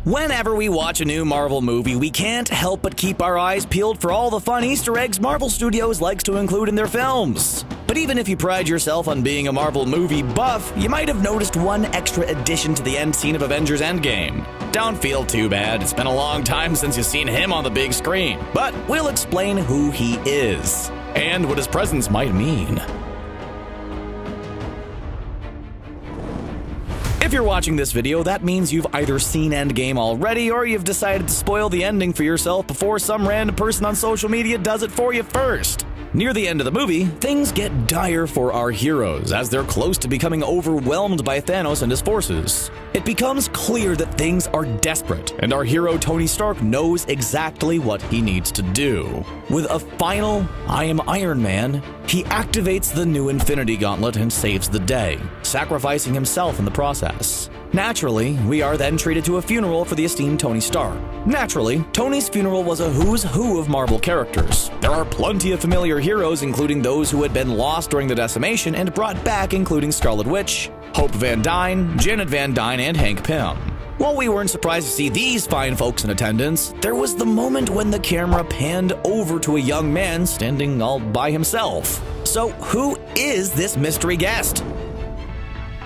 Whenever we watch a new Marvel movie, we can't help but keep our eyes peeled for all the fun Easter eggs Marvel Studios likes to include in their films. But even if you pride yourself on being a Marvel movie buff, you might have noticed one extra addition to the end scene of Avengers Endgame. Don't feel too bad, it's been a long time since you've seen him on the big screen, but we'll explain who he is, and what his presence might mean. If you're watching this video, that means you've either seen Endgame already or you've decided to spoil the ending for yourself before some random person on social media does it for you first. Near the end of the movie, things get dire for our heroes as they're close to becoming overwhelmed by Thanos and his forces. It becomes clear that things are desperate, and our hero Tony Stark knows exactly what he needs to do. With a final, "I am Iron Man," he activates the new Infinity Gauntlet and saves the day, sacrificing himself in the process. Naturally, we are then treated to a funeral for the esteemed Tony Stark. Naturally, Tony's funeral was a who's who of Marvel characters. There are plenty of familiar heroes, including those who had been lost during the decimation and brought back, including Scarlet Witch, Hope Van Dyne, Janet Van Dyne, and Hank Pym. While we weren't surprised to see these fine folks in attendance, there was the moment when the camera panned over to a young man standing all by himself. So who is this mystery guest?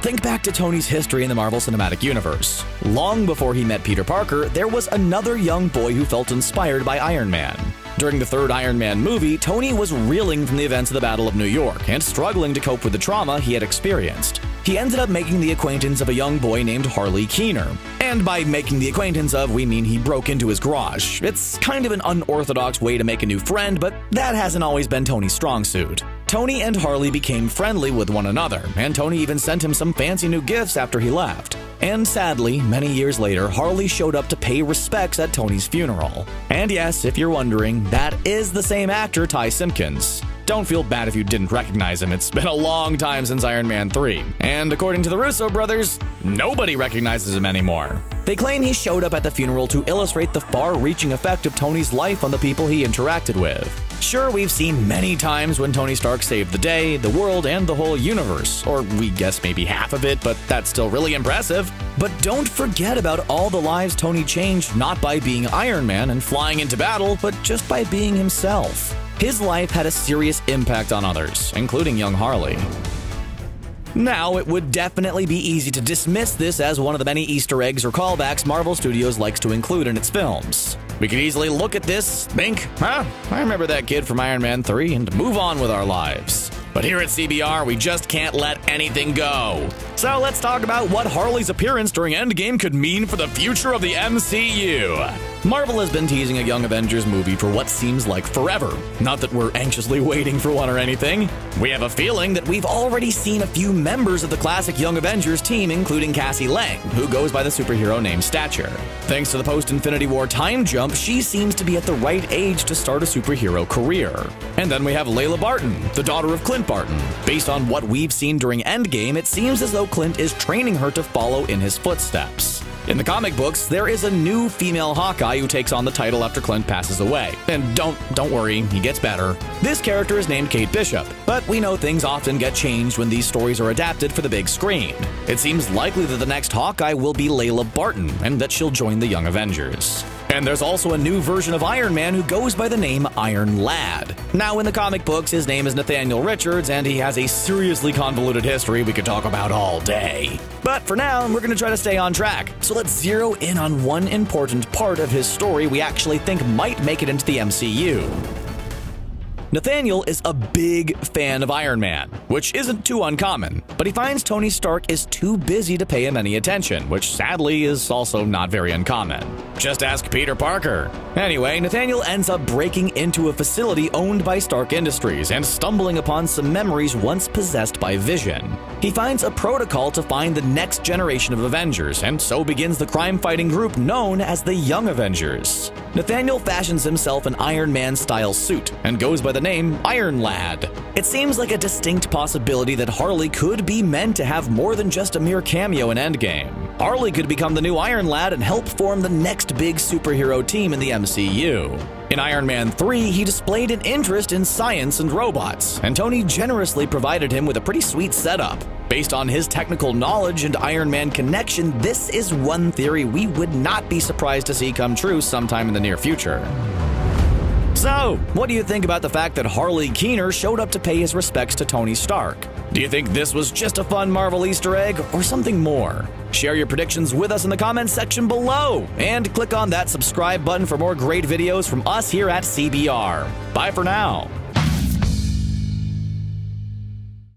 Think back to Tony's history in the Marvel Cinematic Universe. Long before he met Peter Parker, there was another young boy who felt inspired by Iron Man. During the third Iron Man movie, Tony was reeling from the events of the Battle of New York and struggling to cope with the trauma he had experienced. He ended up making the acquaintance of a young boy named Harley Keener. And by making the acquaintance of, we mean he broke into his garage. It's kind of an unorthodox way to make a new friend, but that hasn't always been Tony's strong suit. Tony and Harley became friendly with one another, and Tony even sent him some fancy new gifts after he left. And sadly, many years later, Harley showed up to pay respects at Tony's funeral. And yes, if you're wondering, that is the same actor, Ty Simpkins. Don't feel bad if you didn't recognize him, it's been a long time since Iron Man 3. And according to the Russo brothers, nobody recognizes him anymore. They claim he showed up at the funeral to illustrate the far-reaching effect of Tony's life on the people he interacted with. Sure, we've seen many times when Tony Stark saved the day, the world, and the whole universe. Or we guess maybe half of it, but that's still really impressive. But don't forget about all the lives Tony changed, not by being Iron Man and flying into battle, but just by being himself. His life had a serious impact on others, including young Harley. Now, it would definitely be easy to dismiss this as one of the many Easter eggs or callbacks Marvel Studios likes to include in its films. We could easily look at this, think, I remember that kid from Iron Man 3, and move on with our lives. But here at CBR, we just can't let anything go. So let's talk about what Harley's appearance during Endgame could mean for the future of the MCU. Marvel has been teasing a Young Avengers movie for what seems like forever. Not that we're anxiously waiting for one or anything. We have a feeling that we've already seen a few members of the classic Young Avengers team, including Cassie Lang, who goes by the superhero name Stature. Thanks to the post-Infinity War time jump, she seems to be at the right age to start a superhero career. And then we have Layla Barton, the daughter of Clint Barton. Based on what we've seen during Endgame, it seems as though Clint is training her to follow in his footsteps. In the comic books, there is a new female Hawkeye who takes on the title after Clint passes away. And don't worry, he gets better. This character is named Kate Bishop, but we know things often get changed when these stories are adapted for the big screen. It seems likely that the next Hawkeye will be Layla Barton, and that she'll join the Young Avengers. And there's also a new version of Iron Man who goes by the name Iron Lad. Now, in the comic books, his name is Nathaniel Richards, and he has a seriously convoluted history we could talk about all day. But for now, we're going to try to stay on track. So let's zero in on one important part of his story we actually think might make it into the MCU. Nathaniel is a big fan of Iron Man, which isn't too uncommon, but he finds Tony Stark is too busy to pay him any attention, which sadly is also not very uncommon. Just ask Peter Parker. Anyway, Nathaniel ends up breaking into a facility owned by Stark Industries and stumbling upon some memories once possessed by Vision. He finds a protocol to find the next generation of Avengers, and so begins the crime-fighting group known as the Young Avengers. Nathaniel fashions himself an Iron Man-style suit and goes by the name Iron Lad. It seems like a distinct possibility that Harley could be meant to have more than just a mere cameo in Endgame. Harley could become the new Iron Lad and help form the next big superhero team in the MCU. In Iron Man 3, he displayed an interest in science and robots, and Tony generously provided him with a pretty sweet setup. Based on his technical knowledge and Iron Man connection, this is one theory we would not be surprised to see come true sometime in the near future. So, what do you think about the fact that Harley Keener showed up to pay his respects to Tony Stark? Do you think this was just a fun Marvel Easter egg or something more? Share your predictions with us in the comments section below, and click on that subscribe button for more great videos from us here at CBR. Bye for now.